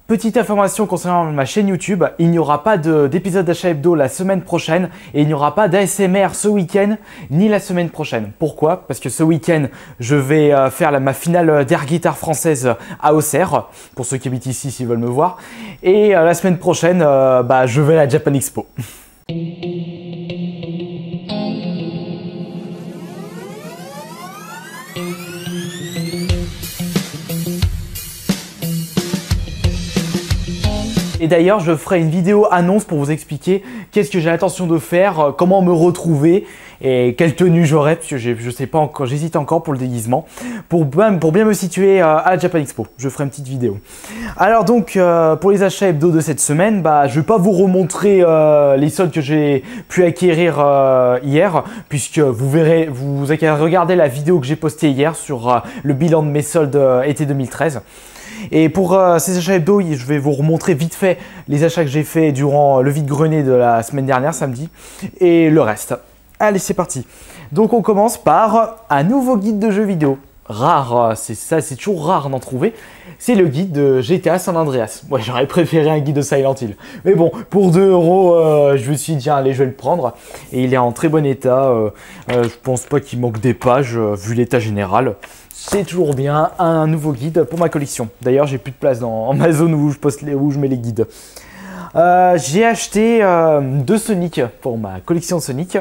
Petite information concernant ma chaîne YouTube, il n'y aura pas d'épisode d'achat hebdo la semaine prochaine et il n'y aura pas d'ASMR ce week-end ni la semaine prochaine. Pourquoi? Parce que ce week-end, je vais faire ma finale d'air guitare française à Auxerre, pour ceux qui habitent ici s'ils veulent me voir. Et la semaine prochaine, je vais à la Japan Expo. Et d'ailleurs, je ferai une vidéo annonce pour vous expliquer qu'est-ce que j'ai l'intention de faire, comment me retrouver et quelle tenue j'aurai, parce que je sais pas encore, j'hésite encore pour le déguisement, pour bien me situer à la Japan Expo. Je ferai une petite vidéo. Alors donc, pour les achats hebdo de cette semaine, je vais pas vous remontrer les soldes que j'ai pu acquérir hier, puisque vous regardez la vidéo que j'ai postée hier sur le bilan de mes soldes été 2013. Et pour ces achats hebdo, je vais vous remontrer vite fait les achats que j'ai fait durant le vide-grenier de la semaine dernière, samedi, et le reste. Allez, c'est parti. Donc on commence par un nouveau guide de jeux vidéo. Rare, c'est toujours rare d'en trouver. C'est le guide de GTA San Andreas. Ouais, j'aurais préféré un guide de Silent Hill. Mais bon, pour 2 €, je me suis dit, tiens, allez, je vais le prendre. Et il est en très bon état. Je pense pas qu'il manque des pages, vu l'état général. C'est toujours bien, un nouveau guide pour ma collection. D'ailleurs, j'ai plus de place dans ma zone où je mets les guides. J'ai acheté 2 Sonic pour ma collection de Sonic.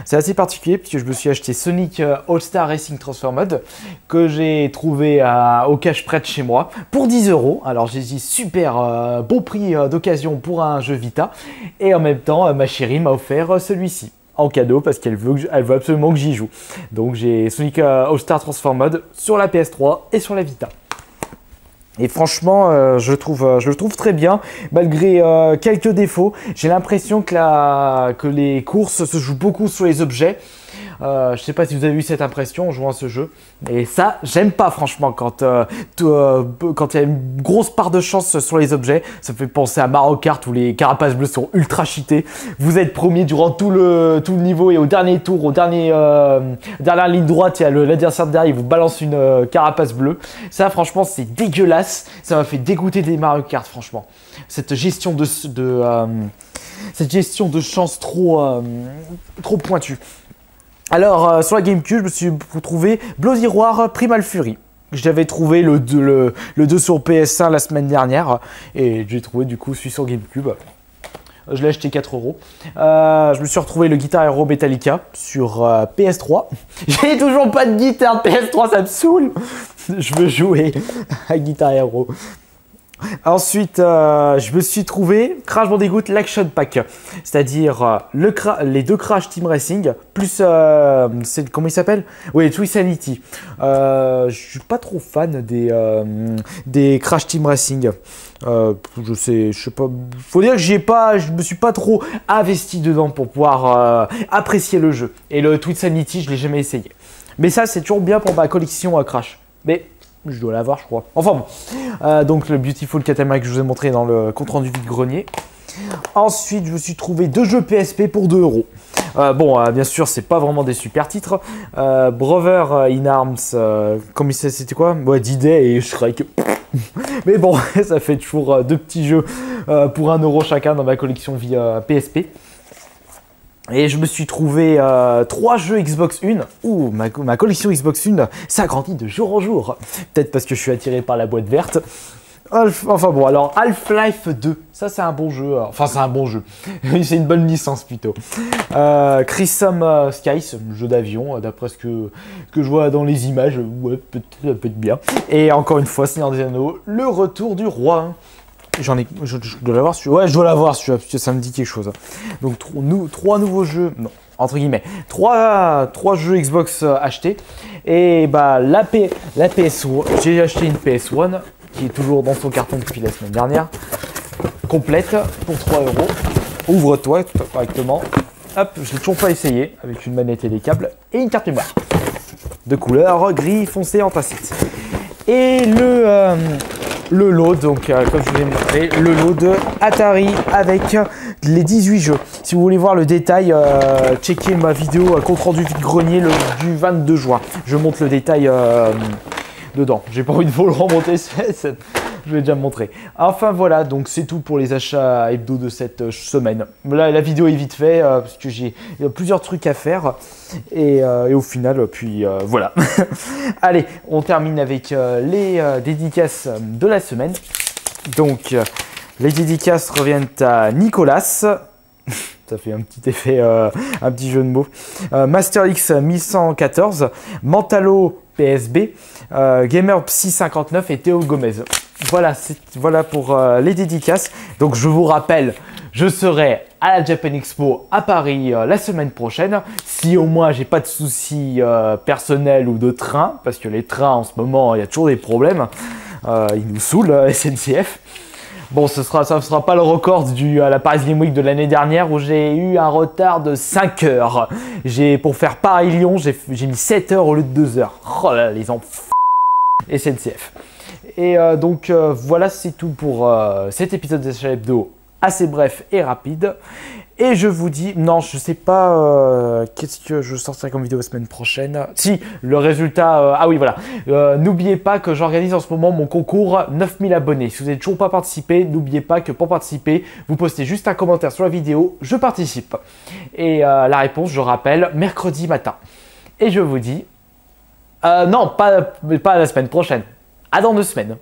C'est assez particulier puisque je me suis acheté Sonic All-Star Racing Transfer Mode que j'ai trouvé au cash près de chez moi pour 10 €. Alors j'ai dit super bon prix d'occasion pour un jeu Vita. Et en même temps, ma chérie m'a offert celui-ci en cadeau parce qu'elle veut absolument que j'y joue. Donc j'ai Sonic All-Star Transfer Mode sur la PS3 et sur la Vita. Et franchement, je le trouve très bien, malgré quelques défauts. J'ai l'impression que les courses se jouent beaucoup sur les objets. Je sais pas si vous avez eu cette impression en jouant à ce jeu. Et ça, j'aime pas franchement quand il y a une grosse part de chance sur les objets. Ça me fait penser à Mario Kart où les carapaces bleues sont ultra cheatées. Vous êtes premier durant tout le niveau et au dernier tour, dernière ligne droite, il y a l'adversaire derrière, il vous balance une carapace bleue. Ça, franchement, c'est dégueulasse. Ça m'a fait dégoûter des Mario Kart, franchement. Cette gestion de chance trop pointue. Alors, sur la GameCube, je me suis trouvé Bloody Roar Primal Fury. J'avais trouvé le 2 sur PS1 la semaine dernière et j'ai trouvé du coup celui sur GameCube. Je l'ai acheté 4 €. Je me suis retrouvé le Guitar Hero Metallica sur PS3. J'ai toujours pas de guitare PS3, ça me saoule. Je veux jouer à Guitar Hero. Ensuite, je me suis trouvé Crash Bandicoot l'Action Pack, c'est-à-dire les 2 Crash Team Racing, plus, comment il s'appelle? Oui, Twisanity. Je suis pas trop fan des Crash Team Racing. Je sais pas. Faut dire que je me suis pas trop investi dedans pour pouvoir apprécier le jeu. Et le Twisanity, je l'ai jamais essayé. Mais ça, c'est toujours bien pour ma collection Crash. Mais je dois l'avoir, je crois. Enfin bon. Donc le Beautiful Catamaran que je vous ai montré dans le compte rendu vide-grenier. Ensuite, je me suis trouvé 2 jeux PSP pour 2 €. Bien sûr, c'est pas vraiment des super titres. Brother in Arms, c'était quoi? Ouais, D-Day et Shrek. Mais bon, ça fait toujours 2 petits jeux pour 1 € chacun dans ma collection via PSP. Et je me suis trouvé 3 jeux Xbox One. Ouh, ma collection Xbox One s'agrandit de jour en jour. Peut-être parce que je suis attiré par la boîte verte. Enfin bon, alors Half-Life 2, ça c'est un bon jeu. Enfin, c'est un bon jeu. C'est une bonne licence plutôt. Crimson Skies, jeu d'avion, d'après ce que je vois dans les images. Ouais, peut-être bien. Et encore une fois, Seigneur des Anneaux, le retour du roi. Je dois l'avoir celui-là. Ouais, je dois l'avoir celui-là, parce que ça me dit quelque chose. Donc 3 nouveaux jeux, non, entre guillemets, 3 jeux Xbox achetés. Et la PS1, j'ai acheté une PS1 qui est toujours dans son carton depuis la semaine dernière, complète pour 3 €. Ouvre-toi tout correctement. Hop, je l'ai toujours pas essayé avec une manette et des câbles et une carte mémoire de couleur gris foncé anthracite. Et le lot, donc comme je vous l'ai montré, le lot de Atari avec les 18 jeux. Si vous voulez voir le détail, checkez ma vidéo compte rendu vide-grenier du 22 juin. Je montre le détail dedans. J'ai pas envie de vous le remonter, Je l'ai déjà montré. Enfin voilà, donc c'est tout pour les achats hebdo de cette semaine. Là, la vidéo est vite faite parce que j'ai plusieurs trucs à faire. Et au final, puis voilà. Allez, on termine avec les dédicaces de la semaine. Donc, les dédicaces reviennent à Nicolas. Ça fait un petit effet, un petit jeu de mots. Master X 1114, Mentalo PSB, Gamer Psy 59 et Théo Gomez. Voilà pour les dédicaces. Donc je vous rappelle, je serai à la Japan Expo à Paris la semaine prochaine. Si au moins j'ai pas de soucis personnels ou de train, parce que les trains en ce moment il y a toujours des problèmes. Ils nous saoulent, SNCF. Bon, ça sera pas le record à la Paris Game Week de l'année dernière où j'ai eu un retard de 5 heures. Pour faire Paris-Lyon, j'ai mis 7 heures au lieu de 2 heures. Oh là là, les enfants. SNCF. Et donc voilà, c'est tout pour cet épisode de Achat Hebdo, assez bref et rapide. Et je vous dis, non, je sais pas qu'est-ce que je sortirai comme vidéo la semaine prochaine. Si, le résultat, ah oui, voilà. N'oubliez pas que j'organise en ce moment mon concours 9000 abonnés. Si vous n'avez toujours pas participé, n'oubliez pas que pour participer, vous postez juste un commentaire sur la vidéo, je participe. Et la réponse, je rappelle, mercredi matin. Et je vous dis, non, pas la semaine prochaine. À dans 2 semaines.